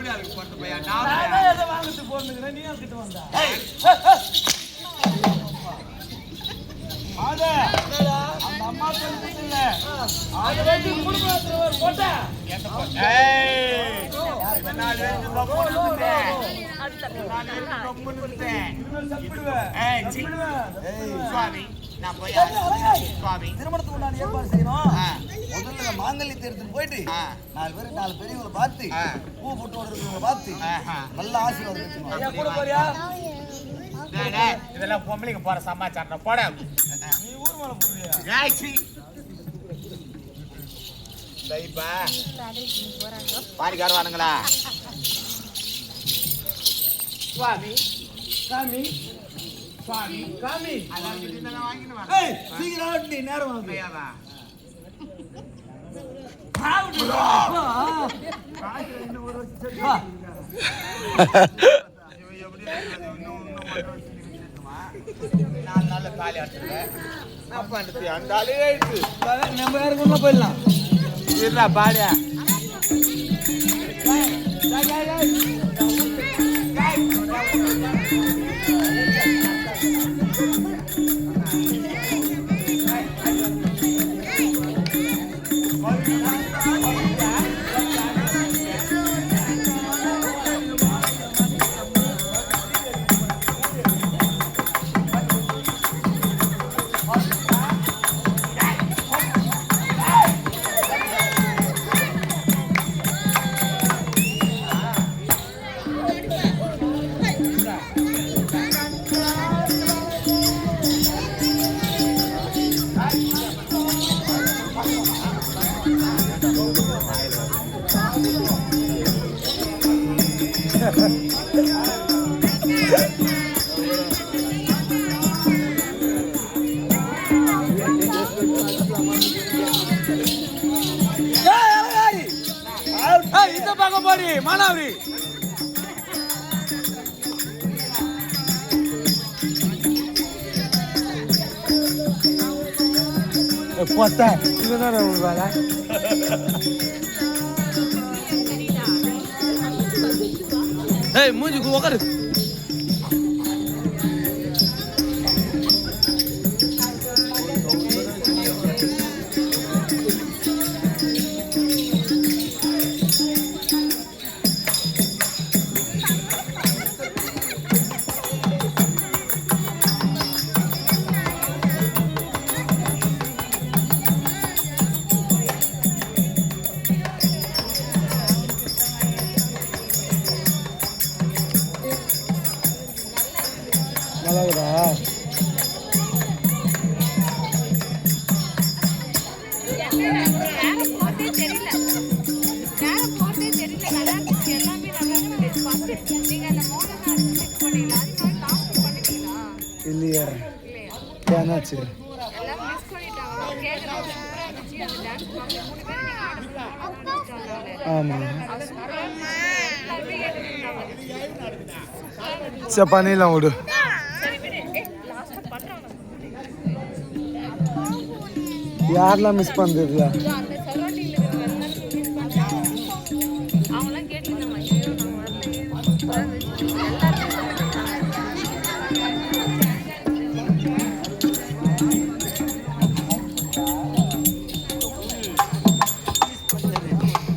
வாங்கிட்டு போறதுக்கு நீ கிட்ட வந்தா அந்த அம்மா சொல்லிட்டு இல்ல அது வந்து குடும்பத்துல ஒரு போட்டா நாலு பேருக்கு கப்புனுட்டேன் சுவாமி நான் போய் சுவாமி திருமணத்துக்கு உண்டான ஏற்பாடு செய்யணும். முதல்ல மாங்கல்யத்தை எடுத்துட்டு போயிட்டு 4 பேருக்கு 4 பெரியவங்களை பார்த்து பூ போட்டு இருக்கிறவங்களை பார்த்து நல்ல ஆசீர்வாதம் இதெல்லாம் பொம்பளைக்கு போற சமாச்சாரம் போட நீ ஊர் மேல போடுறியா பாரிக்கார வானுங்களா சுவாமி சாமி சுவாமி சாமி சீக்கிரம் நேரம் வாங்க நல்ல காலி ஆட்டுருவேன் அந்த ஆளே நம்ம யாருக்குள்ள போயிடலாம் இருடா பாடியா இந்த பக்கம் போடி மானாவரி போத்த இவன் வேலை ஏய் மூஞ்சுக்கு உக்காரு இல்லையா என்னாச்சு ஆமா சரி பண்ணிடலாம் விடு யாரெல்லாம் மிஸ் பண்ணுறதுல